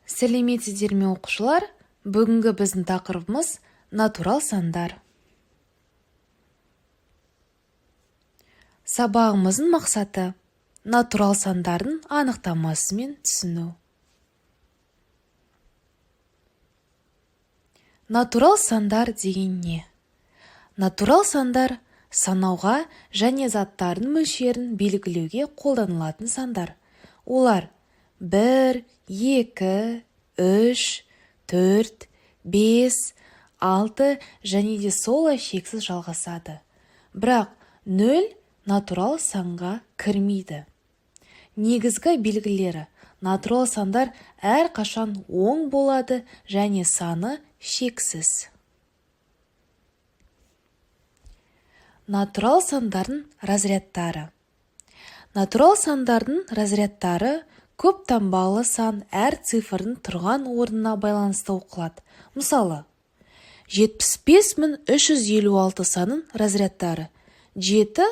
Сәлеметсіздер ме оқушылар? Бүгінгі біздің тақырыбымыз натурал сандар. Сабағымыздың мақсаты натурал сандардың анықтамасымен түсіну. Натурал сандар деген не? Натурал сандар санауға және заттардың мөлшерін белгілеуге қолданылатын сандар. Олар 1, 2, 3, 4, 5, 6 және де солай шексіз жалғасады. Бірақ 0 натурал санға кірмейді. Негізгі белгілері: натурал сандар әрқашан оң болады және саны шексіз. Натурал сандардың разрядтары. Натурал сандардың разрядтары көп таңбалы сан әр цифрдың тұрған орнына байланысты оқылады. Мысалы, 75356 санын разрядтары: 7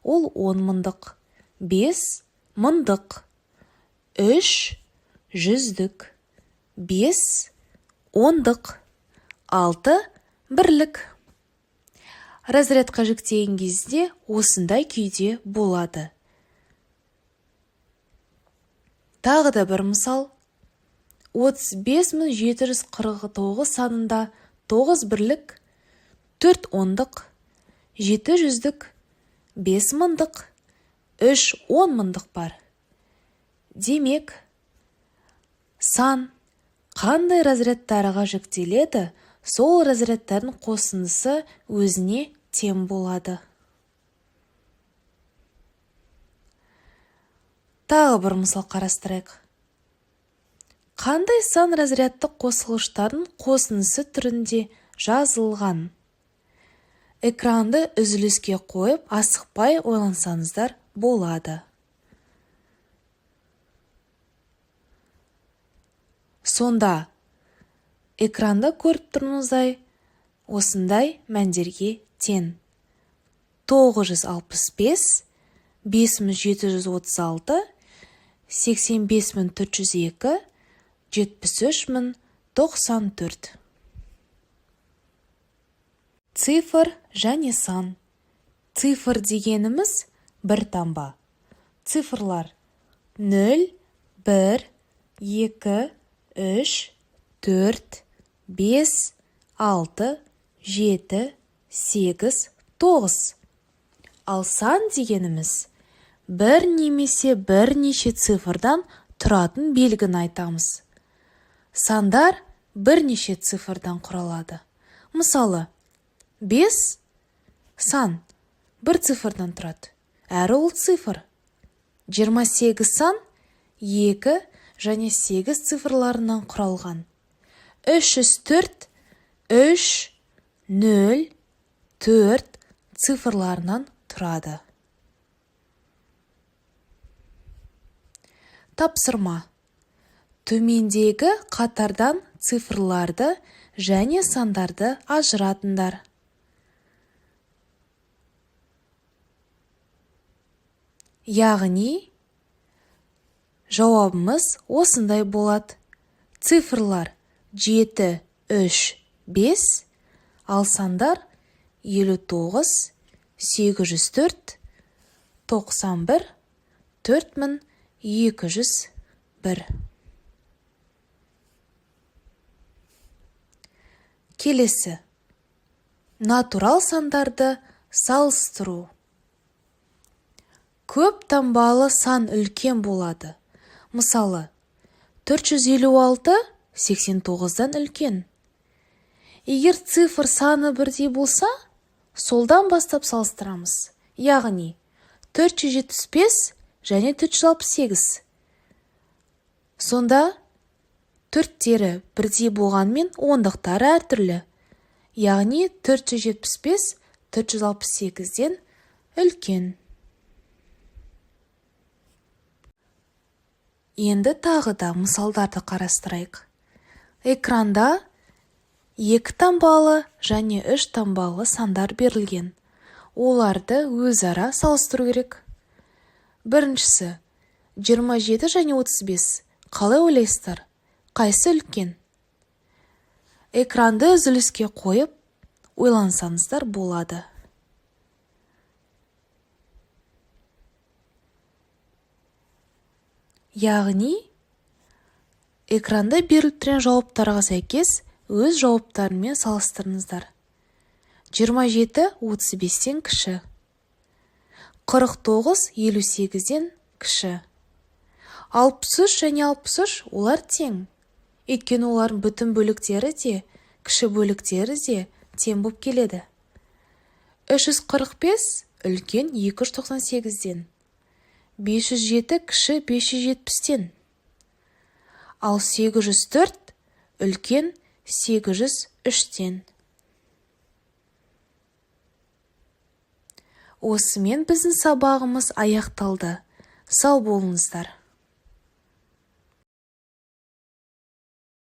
ол 10 мыңдық, 5 мыңдық, 3 жүздік, 5 ондық, 6 бірлік. Разрядқа жіктеген кезде осындай күйде болады. Тағы да бір мысал: 35749 санында 9 бірлік, 4 ондық, 7 жүздік, 5 мыңдық, 3 10 мыңдық бар. Демек, сан қандай разрядтарға жіктеледі, сол разрядтардың қосындысы өзіне тең болады. Тағы бір мысал қарастырайық. Қандай сан разрядты қосылғыштардың қосындысы түрінде жазылған? Экранды үзіліске қойып, асықпай ойлансаңыздар болады. Сонда экранда көріп тұрмыздай осындай мәндерге тең: 965, 5736, 85402, 73094. Цифр және сан. Цифр дегеніміз бір таңба. Цифрлар 0, 1, 2, 3, 4, 5, 6, 7, 8, 9. Ал сан дегеніміз бір немесе бірнеше цифрдан тұратын белгіні айтамыз. Сандар бірнеше цифрдан құралады. Мысалы, 5 сан бір цифрдан тұрады, әрі ол цифр. 28 сан 2 және 8 цифрларынан құралған. 304 3, 0, 4 цифрларынан тұрады. Тапсырма: төмендегі қатардан цифрларды және сандарды ажыратыңдар. Яғни, жауабымыз осындай болады. Цифрлар 7, 3, 5, ал сандар 59, 804, 91, 4201. Келесі: натурал сандарды салыстыру. Көп таңбалы сан үлкен болады. Мысалы, 456 89-дан үлкен. Егер цифр саны бірдей болса, солдан бастап салыстырамыз. Яғни, 475 және 468. Сонда төрттері бірдей болғанмен ондықтары әртүрлі. Яғни 475 468-ден үлкен. Енді тағы да мысалдарды қарастырайық. Экранда 2 таңбалы және 3 таңбалы сандар берілген. Оларды өзара салыстыру керек. Біріншісі 27 және 35. Қалай ойлайсыздар? Қайсы үлкен? Экранды үзіліске қойып, ойлансаңыздар болады. Яғни, экранда беріліп тұрған жауаптарға сәйкес өз жауаптарымен салыстырыңыздар. 27 35-тен кіші. 49 58-ден кіші. 63 және 63 олар тең. Өйткені олардың бүтін бөліктері де, кіші бөліктері де тең болып келеді. 345 үлкен 298-ден. 507 кіші 570-тен. Ал 804 үлкен 803-тен. Осымен біздің сабағымыз аяқталды. Сау болыңыздар.